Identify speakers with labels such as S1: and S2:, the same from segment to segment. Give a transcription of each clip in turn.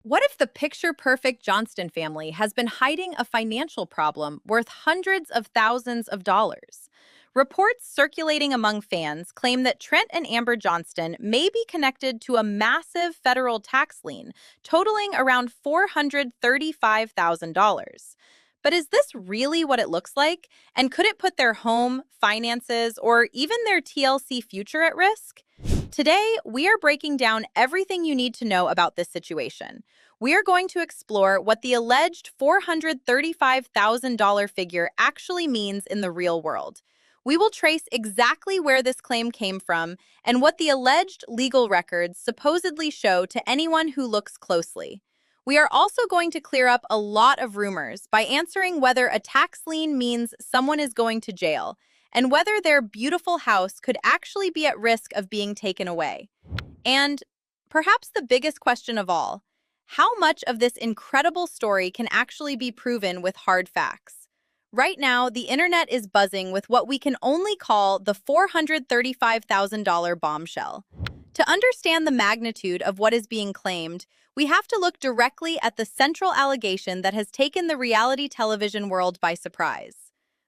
S1: What if the picture-perfect Johnston family has been hiding a financial problem worth hundreds of thousands of dollars? Reports circulating among fans claim that Trent and Amber Johnston may be connected to a massive federal tax lien totaling around $435,000. But is this really what it looks like? And could it put their home, finances, or even their TLC future at risk? Today, we are breaking down everything you need to know about this situation. We are going to explore what the alleged $435,000 figure actually means in the real world. We will trace exactly where this claim came from and what the alleged legal records supposedly show to anyone who looks closely. We are also going to clear up a lot of rumors by answering whether a tax lien means someone is going to jail and whether their beautiful house could actually be at risk of being taken away. And perhaps the biggest question of all, how much of this incredible story can actually be proven with hard facts? Right now, the internet is buzzing with what we can only call the $435,000 bombshell. To understand the magnitude of what is being claimed, we have to look directly at the central allegation that has taken the reality television world by surprise.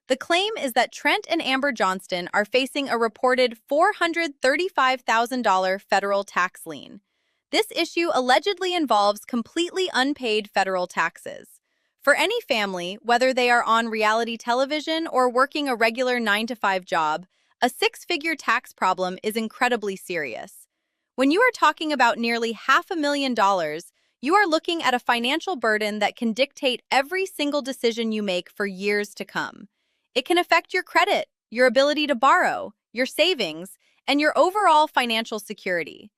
S1: The claim is that Trent and Amber Johnston are facing a reported $435,000 federal tax lien. This issue allegedly involves completely unpaid federal taxes. For any family, whether they are on reality television or working a regular 9-to-5 job, a six-figure tax problem is incredibly serious. When you are talking about nearly $500,000, you are looking at a financial burden that can dictate every single decision you make for years to come. It can affect your credit, your ability to borrow, your savings, and your overall financial security.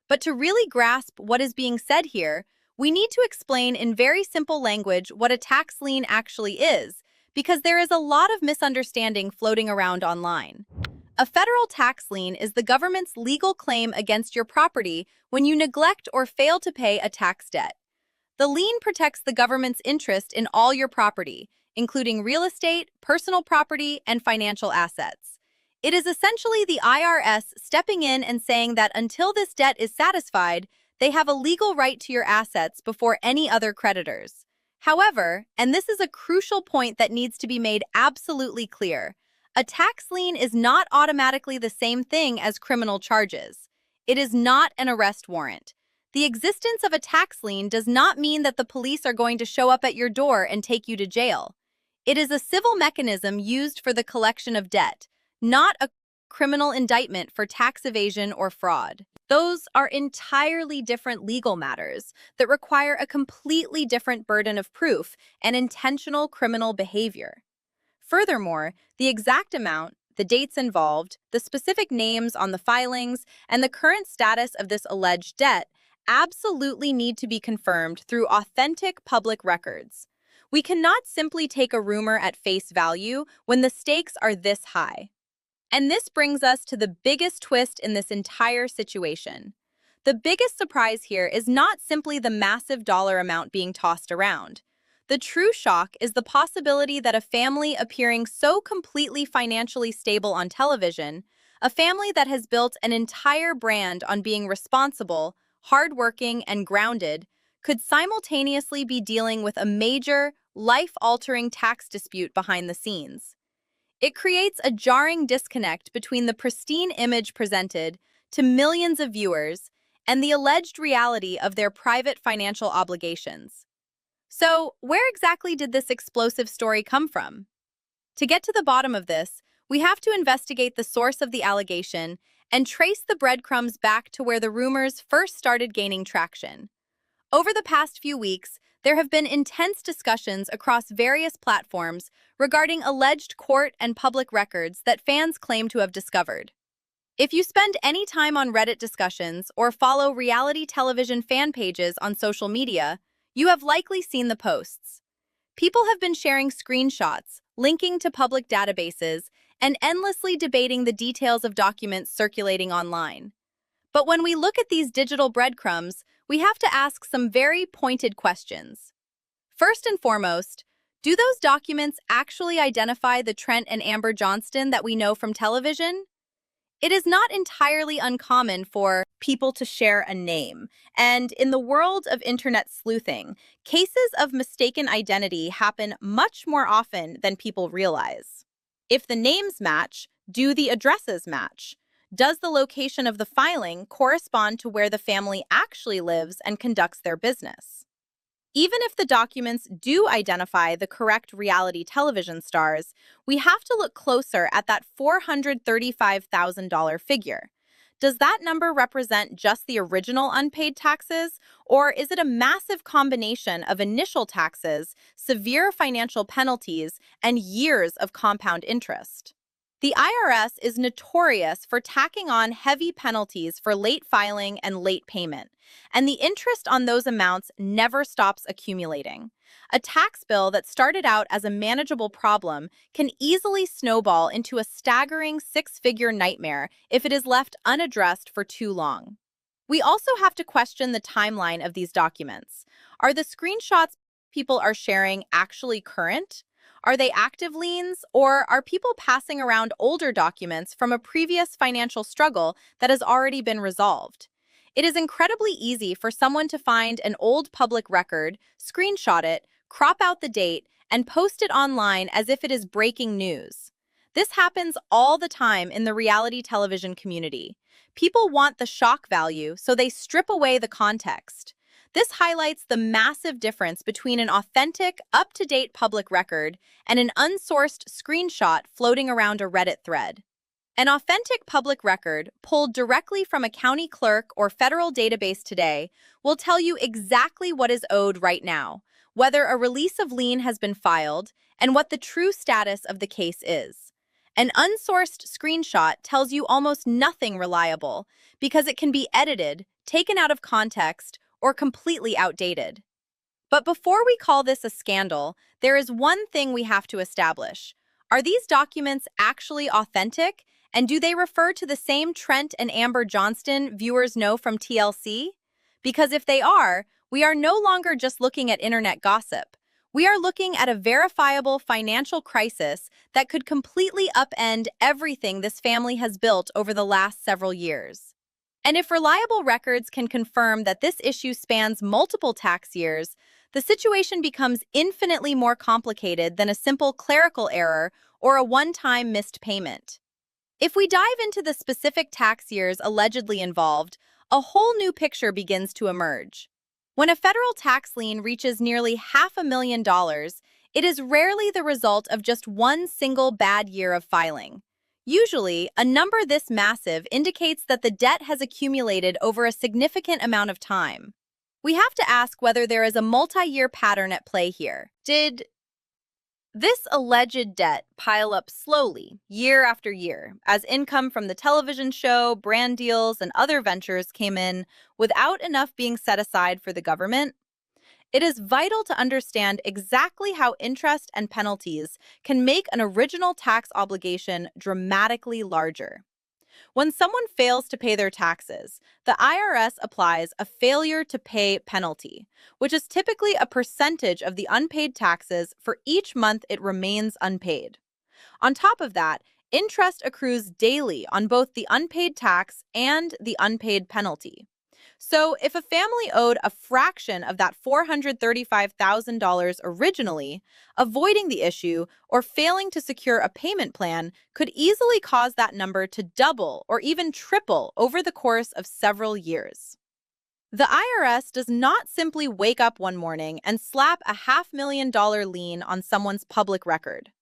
S1: But to really grasp what is being said here, we need to explain in very simple language what a tax lien actually is, because there is a lot of misunderstanding floating around online. A federal tax lien is the government's legal claim against your property when you neglect or fail to pay a tax debt. The lien protects the government's interest in all your property, including real estate, personal property, and financial assets. It is essentially the IRS stepping in and saying that until this debt is satisfied, they have a legal right to your assets before any other creditors. However, and this is a crucial point that needs to be made absolutely clear, a tax lien is not automatically the same thing as criminal charges. It is not an arrest warrant. The existence of a tax lien does not mean that the police are going to show up at your door and take you to jail. It is a civil mechanism used for the collection of debt, not a criminal indictment for tax evasion or fraud. Those are entirely different legal matters that require a completely different burden of proof and intentional criminal behavior. Furthermore, the exact amount, the dates involved, the specific names on the filings, and the current status of this alleged debt absolutely need to be confirmed through authentic public records. We cannot simply take a rumor at face value when the stakes are this high. And this brings us to the biggest twist in this entire situation. The biggest surprise here is not simply the massive dollar amount being tossed around. The true shock is the possibility that a family appearing so completely financially stable on television, a family that has built an entire brand on being responsible, hardworking, and grounded, could simultaneously be dealing with a major, life-altering tax dispute behind the scenes. It creates a jarring disconnect between the pristine image presented to millions of viewers and the alleged reality of their private financial obligations. So, where exactly did this explosive story come from? To get to the bottom of this, we have to investigate the source of the allegation and trace the breadcrumbs back to where the rumors first started gaining traction. Over the past few weeks, there have been intense discussions across various platforms regarding alleged court and public records that fans claim to have discovered. If you spend any time on Reddit discussions or follow reality television fan pages on social media, you have likely seen the posts. People have been sharing screenshots, linking to public databases, and endlessly debating the details of documents circulating online. But when we look at these digital breadcrumbs, we have to ask some very pointed questions. First and foremost, do those documents actually identify the Trent and Amber Johnston that we know from television? It is not entirely uncommon for people to share a name, and in the world of internet sleuthing, cases of mistaken identity happen much more often than people realize. If the names match, do the addresses match? Does the location of the filing correspond to where the family actually lives and conducts their business? Even if the documents do identify the correct reality television stars, we have to look closer at that $435,000 figure. Does that number represent just the original unpaid taxes, or is it a massive combination of initial taxes, severe financial penalties, and years of compound interest? The IRS is notorious for tacking on heavy penalties for late filing and late payment, and the interest on those amounts never stops accumulating. A tax bill that started out as a manageable problem can easily snowball into a staggering six-figure nightmare if it is left unaddressed for too long. We also have to question the timeline of these documents. Are the screenshots people are sharing actually current? Are they active liens, or are people passing around older documents from a previous financial struggle that has already been resolved? It is incredibly easy for someone to find an old public record, screenshot it, crop out the date, and post it online as if it is breaking news. This happens all the time in the reality television community. People want the shock value, so they strip away the context. This highlights the massive difference between an authentic, up-to-date public record and an unsourced screenshot floating around a Reddit thread. An authentic public record, pulled directly from a county clerk or federal database today, will tell you exactly what is owed right now, whether a release of lien has been filed, and what the true status of the case is. An unsourced screenshot tells you almost nothing reliable because it can be edited, taken out of context, or completely outdated. But before we call this a scandal, there is one thing we have to establish. Are these documents actually authentic? And do they refer to the same Trent and Amber Johnston viewers know from TLC? Because if they are, we are no longer just looking at internet gossip. We are looking at a verifiable financial crisis that could completely upend everything this family has built over the last several years. And if reliable records can confirm that this issue spans multiple tax years, the situation becomes infinitely more complicated than a simple clerical error or a one-time missed payment. If we dive into the specific tax years allegedly involved, a whole new picture begins to emerge. When a federal tax lien reaches nearly $500,000, it is rarely the result of just one single bad year of filing. Usually, a number this massive indicates that the debt has accumulated over a significant amount of time. We have to ask whether there is a multi-year pattern at play here. Did this alleged debt pile up slowly, year after year, as income from the television show, brand deals, and other ventures came in without enough being set aside for the government? It is vital to understand exactly how interest and penalties can make an original tax obligation dramatically larger. When someone fails to pay their taxes, the IRS applies a failure to pay penalty, which is typically a percentage of the unpaid taxes for each month it remains unpaid. On top of that, interest accrues daily on both the unpaid tax and the unpaid penalty. So, if a family owed a fraction of that $435,000 originally, avoiding the issue or failing to secure a payment plan could easily cause that number to double or even triple over the course of several years. The IRS does not simply wake up one morning and slap a $500,000 lien on someone's public record.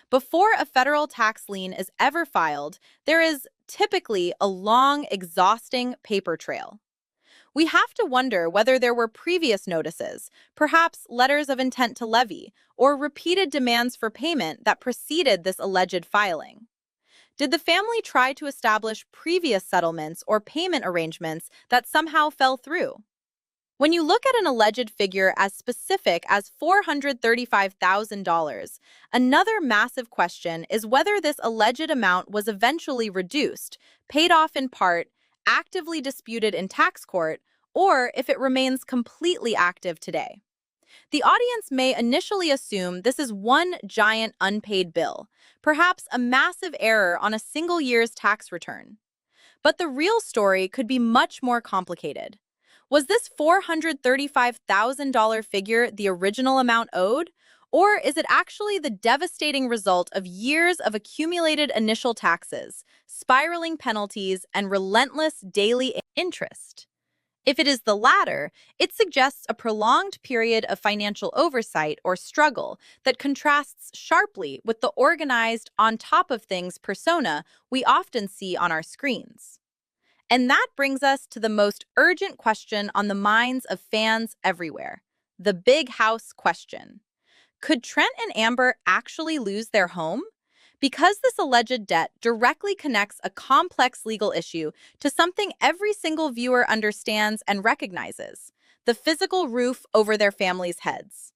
S1: Before a federal tax lien is ever filed, there is typically a long, exhausting paper trail. We have to wonder whether there were previous notices, perhaps letters of intent to levy, or repeated demands for payment that preceded this alleged filing. Did the family try to establish previous settlements or payment arrangements that somehow fell through? When you look at an alleged figure as specific as $435,000, another massive question is whether this alleged amount was eventually reduced, paid off in part, actively disputed in tax court, or if it remains completely active today. The audience may initially assume this is one giant unpaid bill, perhaps a massive error on a single year's tax return. But the real story could be much more complicated. Was this $435,000 figure the original amount owed? Or is it actually the devastating result of years of accumulated initial taxes, spiraling penalties, and relentless daily interest? If it is the latter, it suggests a prolonged period of financial oversight or struggle that contrasts sharply with the organized, on top of things persona we often see on our screens. And that brings us to the most urgent question on the minds of fans everywhere: the big house question. Could Trent and Amber actually lose their home? Because this alleged debt directly connects a complex legal issue to something every single viewer understands and recognizes: the physical roof over their families' heads.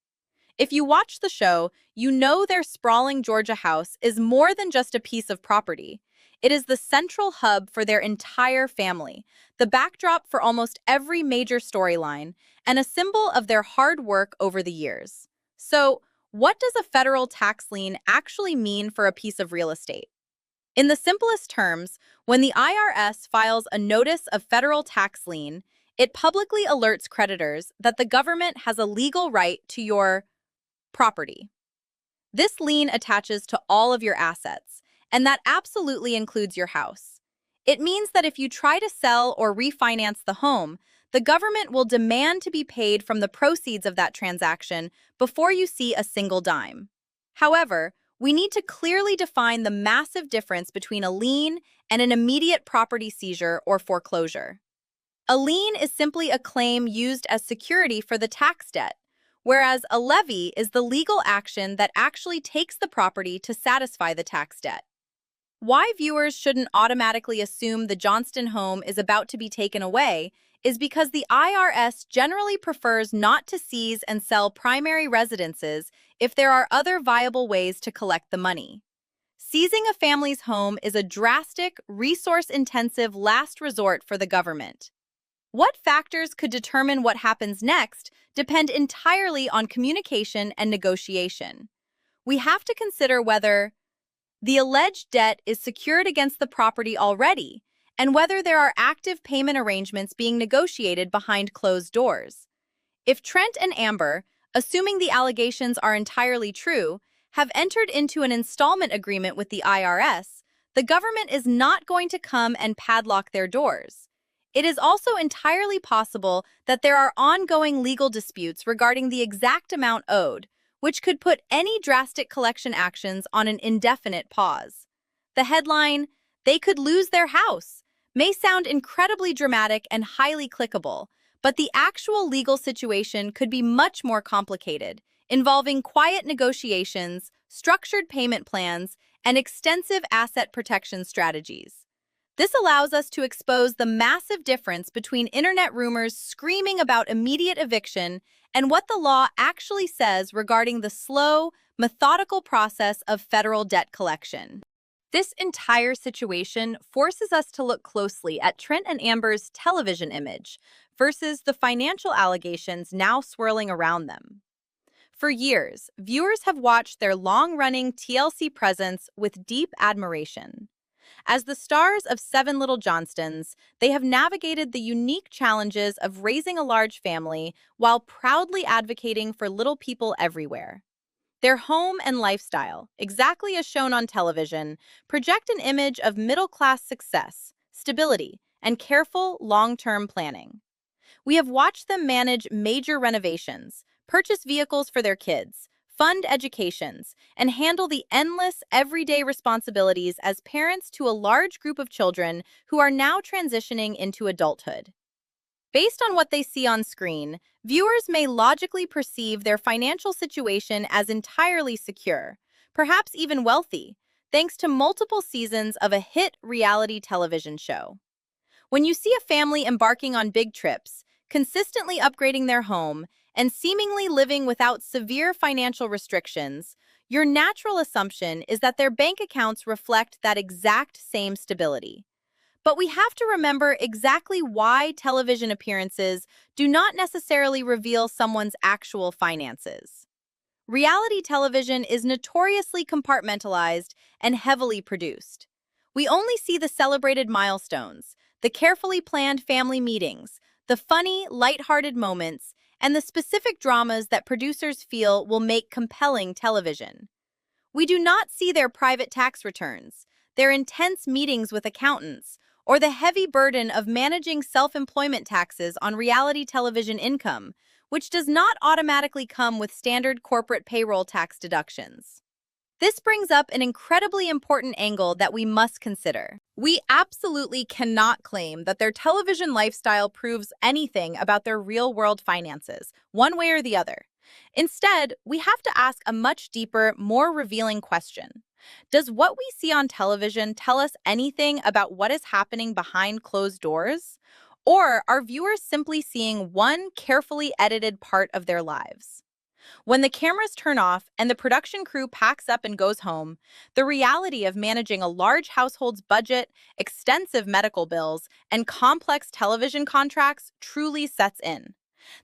S1: If you watch the show, you know their sprawling Georgia house is more than just a piece of property. It is the central hub for their entire family, the backdrop for almost every major storyline, and a symbol of their hard work over the years. So, what does a federal tax lien actually mean for a piece of real estate? In the simplest terms, when the IRS files a notice of federal tax lien, it publicly alerts creditors that the government has a legal right to your property. This lien attaches to all of your assets, and that absolutely includes your house. It means that if you try to sell or refinance the home, the government will demand to be paid from the proceeds of that transaction before you see a single dime. However, we need to clearly define the massive difference between a lien and an immediate property seizure or foreclosure. A lien is simply a claim used as security for the tax debt, whereas a levy is the legal action that actually takes the property to satisfy the tax debt. Why viewers shouldn't automatically assume the Johnston home is about to be taken away is because the IRS generally prefers not to seize and sell primary residences if there are other viable ways to collect the money. Seizing a family's home is a drastic, resource-intensive last resort for the government. What factors could determine what happens next depend entirely on communication and negotiation. We have to consider whether the alleged debt is secured against the property already, and whether there are active payment arrangements being negotiated behind closed doors. If Trent and Amber, assuming the allegations are entirely true, have entered into an installment agreement with the IRS, the government is not going to come and padlock their doors. It is also entirely possible that there are ongoing legal disputes regarding the exact amount owed, which could put any drastic collection actions on an indefinite pause. The headline, "They could lose their house," may sound incredibly dramatic and highly clickable, but the actual legal situation could be much more complicated, involving quiet negotiations, structured payment plans, and extensive asset protection strategies. This allows us to expose the massive difference between internet rumors screaming about immediate eviction and what the law actually says regarding the slow, methodical process of federal debt collection. This entire situation forces us to look closely at Trent and Amber's television image versus the financial allegations now swirling around them. For years, viewers have watched their long-running TLC presence with deep admiration. As the stars of Seven Little Johnstons, they have navigated the unique challenges of raising a large family while proudly advocating for little people everywhere. Their home and lifestyle, exactly as shown on television, project an image of middle-class success, stability, and careful, long-term planning. We have watched them manage major renovations, purchase vehicles for their kids, fund educations, and handle the endless, everyday responsibilities as parents to a large group of children who are now transitioning into adulthood. Based on what they see on screen, viewers may logically perceive their financial situation as entirely secure, perhaps even wealthy, thanks to multiple seasons of a hit reality television show. When you see a family embarking on big trips, consistently upgrading their home, and seemingly living without severe financial restrictions, your natural assumption is that their bank accounts reflect that exact same stability. But we have to remember exactly why television appearances do not necessarily reveal someone's actual finances. Reality television is notoriously compartmentalized and heavily produced. We only see the celebrated milestones, the carefully planned family meetings, the funny, lighthearted moments, and the specific dramas that producers feel will make compelling television. We do not see their private tax returns, their intense meetings with accountants, or the heavy burden of managing self-employment taxes on reality television income, which does not automatically come with standard corporate payroll tax deductions. This brings up an incredibly important angle that we must consider. We absolutely cannot claim that their television lifestyle proves anything about their real-world finances, one way or the other. Instead, we have to ask a much deeper, more revealing question. Does what we see on television tell us anything about what is happening behind closed doors? Or are viewers simply seeing one carefully edited part of their lives? When the cameras turn off and the production crew packs up and goes home, the reality of managing a large household's budget, extensive medical bills, and complex television contracts truly sets in.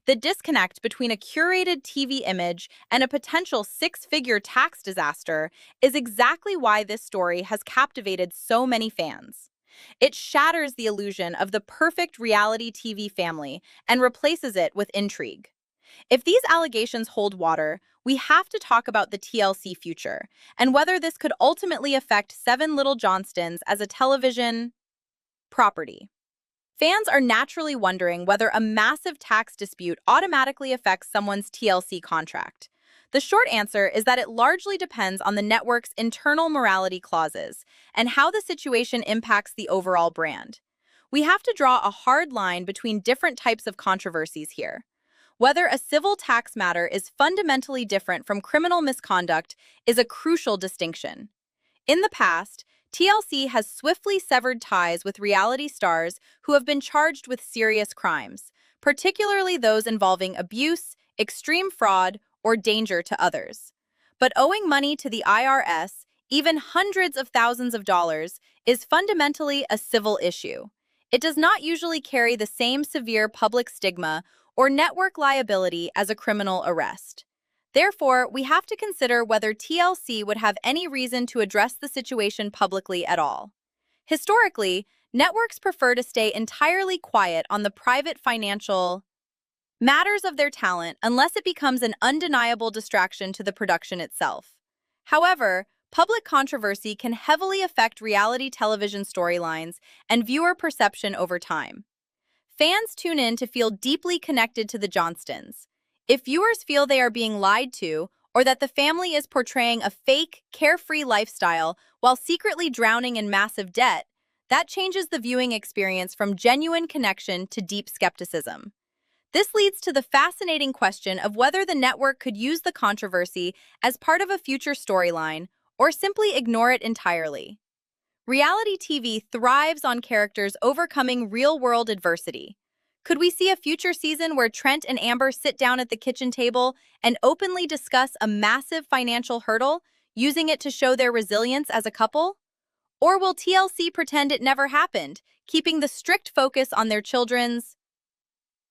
S1: The disconnect between a curated TV image and a potential six-figure tax disaster is exactly why this story has captivated so many fans. It shatters the illusion of the perfect reality TV family and replaces it with intrigue. If these allegations hold water, we have to talk about the TLC future and whether this could ultimately affect Seven Little Johnstons as a television property. Fans are naturally wondering whether a massive tax dispute automatically affects someone's TLC contract. The short answer is that it largely depends on the network's internal morality clauses and how the situation impacts the overall brand. We have to draw a hard line between different types of controversies here. Whether a civil tax matter is fundamentally different from criminal misconduct is a crucial distinction. In the past, TLC has swiftly severed ties with reality stars who have been charged with serious crimes, particularly those involving abuse, extreme fraud, or danger to others. But owing money to the IRS, even hundreds of thousands of dollars, is fundamentally a civil issue. It does not usually carry the same severe public stigma or network liability as a criminal arrest. Therefore, we have to consider whether TLC would have any reason to address the situation publicly at all. Historically, networks prefer to stay entirely quiet on the private financial matters of their talent unless it becomes an undeniable distraction to the production itself. However, public controversy can heavily affect reality television storylines and viewer perception over time. Fans tune in to feel deeply connected to the Johnstons. If viewers feel they are being lied to or that the family is portraying a fake, carefree lifestyle while secretly drowning in massive debt, that changes the viewing experience from genuine connection to deep skepticism. This leads to the fascinating question of whether the network could use the controversy as part of a future storyline or simply ignore it entirely. Reality TV thrives on characters overcoming real-world adversity. Could we see a future season where Trent and Amber sit down at the kitchen table and openly discuss a massive financial hurdle, using it to show their resilience as a couple? Or will TLC pretend it never happened, keeping the strict focus on their children's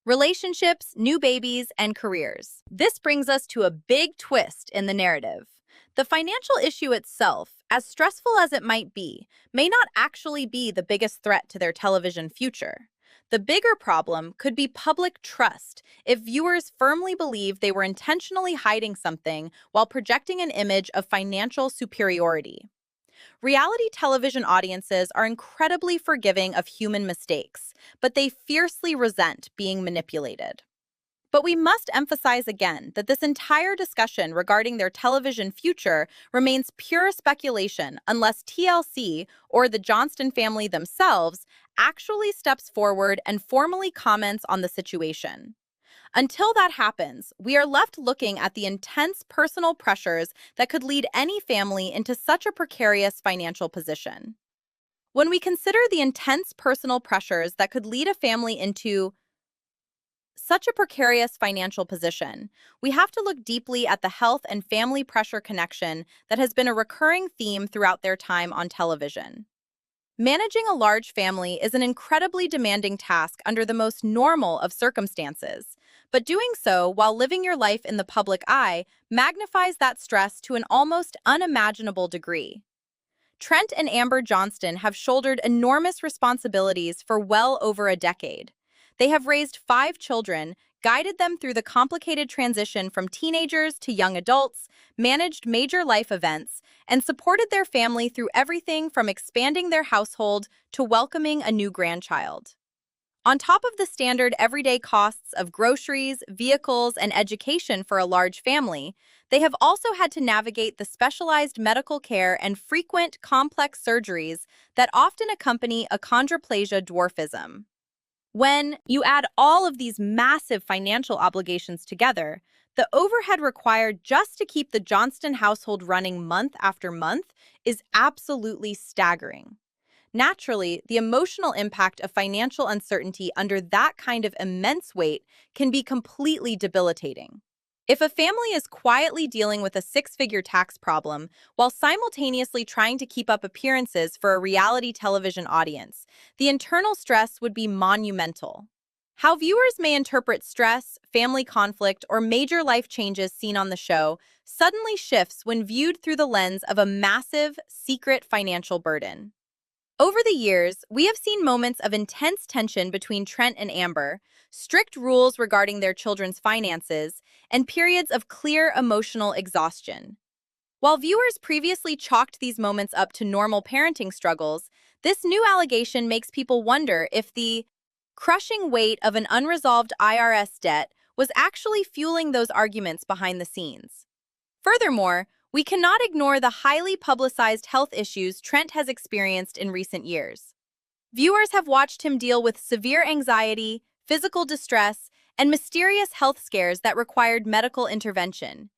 S1: relationships, new babies, and careers? This brings us to a big twist in the narrative. The financial issue itself, as stressful as it might be, may not actually be the biggest threat to their television future. The bigger problem could be public trust if viewers firmly believe they were intentionally hiding something while projecting an image of financial superiority. Reality television audiences are incredibly forgiving of human mistakes, but they fiercely resent being manipulated. But we must emphasize again that this entire discussion regarding their television future remains pure speculation unless TLC or the Johnston family themselves actually steps forward and formally comments on the situation. Until that happens, we are left looking at the intense personal pressures that could lead any family into such a precarious financial position. When we consider the intense personal pressures that could lead a family into such a precarious financial position, we have to look deeply at the health and family pressure connection that has been a recurring theme throughout their time on television. Managing a large family is an incredibly demanding task under the most normal of circumstances, but doing so while living your life in the public eye magnifies that stress to an almost unimaginable degree. Trent and Amber Johnston have shouldered enormous responsibilities for well over a decade. They have raised 5 children, guided them through the complicated transition from teenagers to young adults, managed major life events, and supported their family through everything from expanding their household to welcoming a new grandchild. On top of the standard everyday costs of groceries, vehicles, and education for a large family, they have also had to navigate the specialized medical care and frequent, complex surgeries that often accompany achondroplasia dwarfism. When you add all of these massive financial obligations together, the overhead required just to keep the Johnston household running month after month is absolutely staggering. Naturally, the emotional impact of financial uncertainty under that kind of immense weight can be completely debilitating. If a family is quietly dealing with a six-figure tax problem while simultaneously trying to keep up appearances for a reality television audience, the internal stress would be monumental. How viewers may interpret stress, family conflict, or major life changes seen on the show suddenly shifts when viewed through the lens of a massive, secret financial burden. Over the years, we have seen moments of intense tension between Trent and Amber, strict rules regarding their children's finances, and periods of clear emotional exhaustion. While viewers previously chalked these moments up to normal parenting struggles, this new allegation makes people wonder if the crushing weight of an unresolved IRS debt was actually fueling those arguments behind the scenes. Furthermore, we cannot ignore the highly publicized health issues Trent has experienced in recent years. Viewers have watched him deal with severe anxiety, physical distress, and mysterious health scares that required medical intervention.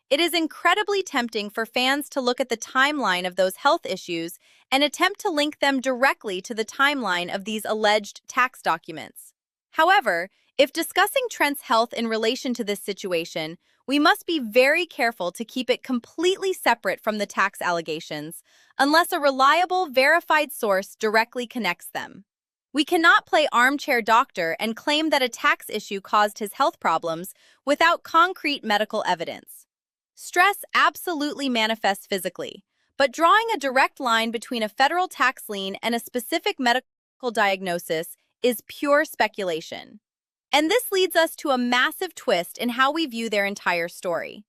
S1: It is incredibly tempting for fans to look at the timeline of those health issues and attempt to link them directly to the timeline of these alleged tax documents. However, if discussing Trent's health in relation to this situation, we must be very careful to keep it completely separate from the tax allegations, unless a reliable, verified source directly connects them. We cannot play armchair doctor and claim that a tax issue caused his health problems without concrete medical evidence. Stress absolutely manifests physically, but drawing a direct line between a federal tax lien and a specific medical diagnosis is pure speculation. And this leads us to a massive twist in how we view their entire story.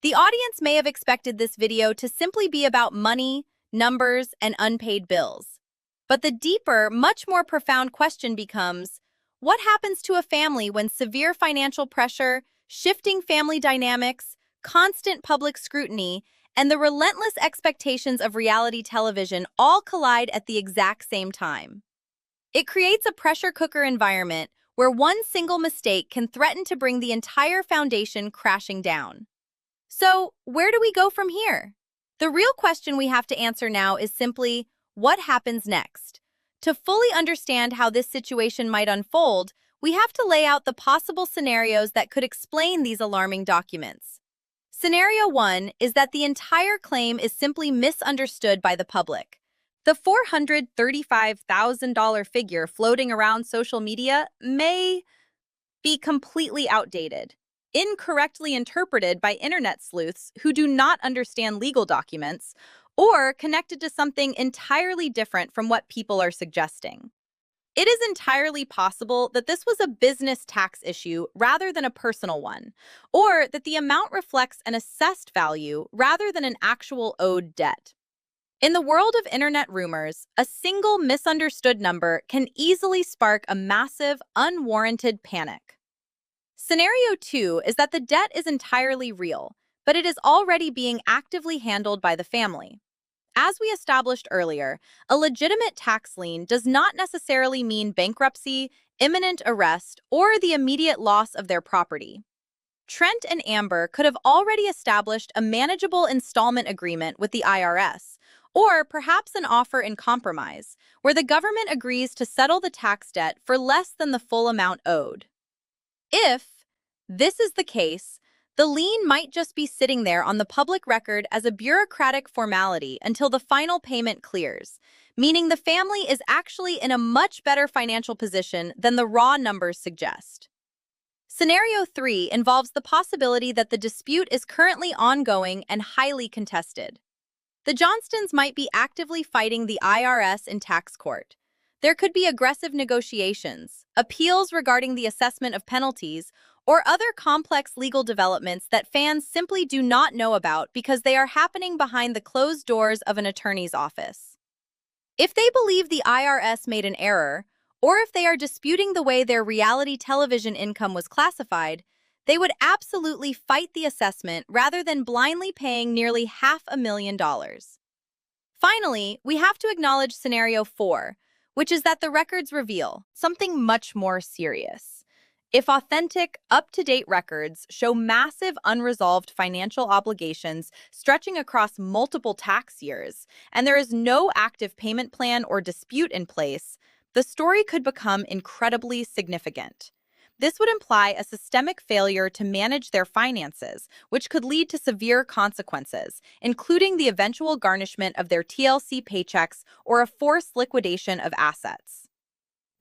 S1: The audience may have expected this video to simply be about money, numbers, and unpaid bills. But the deeper, much more profound question becomes, what happens to a family when severe financial pressure, shifting family dynamics, constant public scrutiny, and the relentless expectations of reality television all collide at the exact same time? It creates a pressure cooker environment where one single mistake can threaten to bring the entire foundation crashing down. So, where do we go from here? The real question we have to answer now is simply, what happens next? To fully understand how this situation might unfold, we have to lay out the possible scenarios that could explain these alarming documents. Scenario 1 is that the entire claim is simply misunderstood by the public. The $435,000 figure floating around social media may be completely outdated, incorrectly interpreted by internet sleuths who do not understand legal documents, or connected to something entirely different from what people are suggesting. It is entirely possible that this was a business tax issue rather than a personal one, or that the amount reflects an assessed value rather than an actual owed debt. In the world of internet rumors, a single misunderstood number can easily spark a massive, unwarranted panic. Scenario 2 is that the debt is entirely real, but it is already being actively handled by the family. As we established earlier, a legitimate tax lien does not necessarily mean bankruptcy, imminent arrest, or the immediate loss of their property. Trent and Amber could have already established a manageable installment agreement with the IRS, or perhaps an offer in compromise, where the government agrees to settle the tax debt for less than the full amount owed. If this is the case, the lien might just be sitting there on the public record as a bureaucratic formality until the final payment clears, meaning the family is actually in a much better financial position than the raw numbers suggest. Scenario 3 involves the possibility that the dispute is currently ongoing and highly contested. The Johnstons might be actively fighting the IRS in tax court. There could be aggressive negotiations, appeals regarding the assessment of penalties, or other complex legal developments that fans simply do not know about because they are happening behind the closed doors of an attorney's office. If they believe the IRS made an error, or if they are disputing the way their reality television income was classified, they would absolutely fight the assessment rather than blindly paying nearly $500,000. Finally, we have to acknowledge scenario 4, which is that the records reveal something much more serious. If authentic, up-to-date records show massive unresolved financial obligations stretching across multiple tax years, and there is no active payment plan or dispute in place, the story could become incredibly significant. This would imply a systemic failure to manage their finances, which could lead to severe consequences, including the eventual garnishment of their TLC paychecks or a forced liquidation of assets.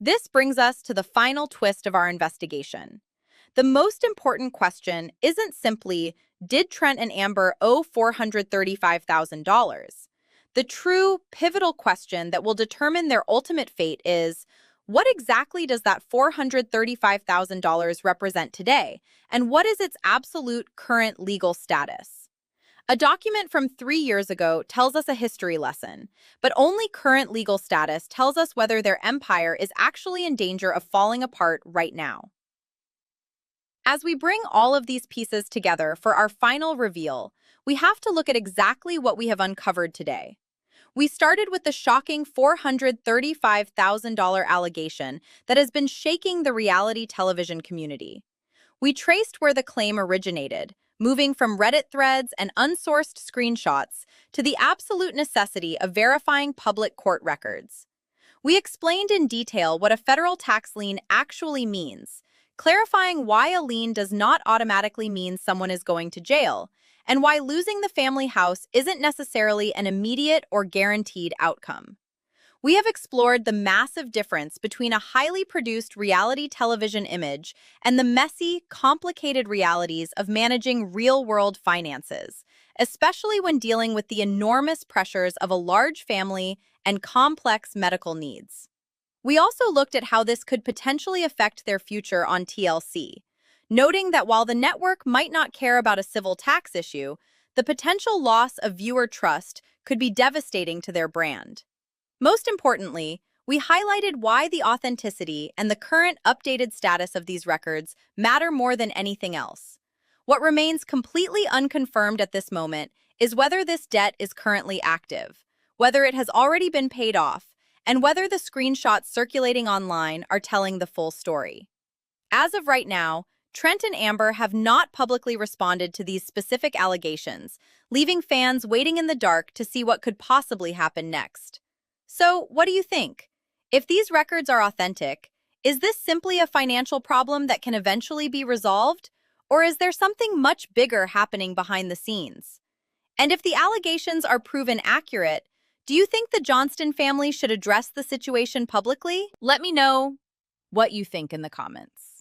S1: This brings us to the final twist of our investigation. The most important question isn't simply, did Trent and Amber owe $435,000? The true, pivotal question that will determine their ultimate fate is, what exactly does that $435,000 represent today, and what is its absolute current legal status? A document from 3 years ago tells us a history lesson, but only current legal status tells us whether their empire is actually in danger of falling apart right now. As we bring all of these pieces together for our final reveal, we have to look at exactly what we have uncovered today. We started with the shocking $435,000 allegation that has been shaking the reality television community. We traced where the claim originated, moving from Reddit threads and unsourced screenshots to the absolute necessity of verifying public court records. We explained in detail what a federal tax lien actually means, clarifying why a lien does not automatically mean someone is going to jail, and why losing the family house isn't necessarily an immediate or guaranteed outcome. We have explored the massive difference between a highly produced reality television image and the messy, complicated realities of managing real-world finances, especially when dealing with the enormous pressures of a large family and complex medical needs. We also looked at how this could potentially affect their future on TLC, noting that while the network might not care about a civil tax issue, the potential loss of viewer trust could be devastating to their brand. Most importantly, we highlighted why the authenticity and the current updated status of these records matter more than anything else. What remains completely unconfirmed at this moment is whether this debt is currently active, whether it has already been paid off, and whether the screenshots circulating online are telling the full story. As of right now, Trent and Amber have not publicly responded to these specific allegations, leaving fans waiting in the dark to see what could possibly happen next. So, what do you think? If these records are authentic, is this simply a financial problem that can eventually be resolved? Or is there something much bigger happening behind the scenes? And if the allegations are proven accurate, do you think the Johnston family should address the situation publicly? Let me know what you think in the comments.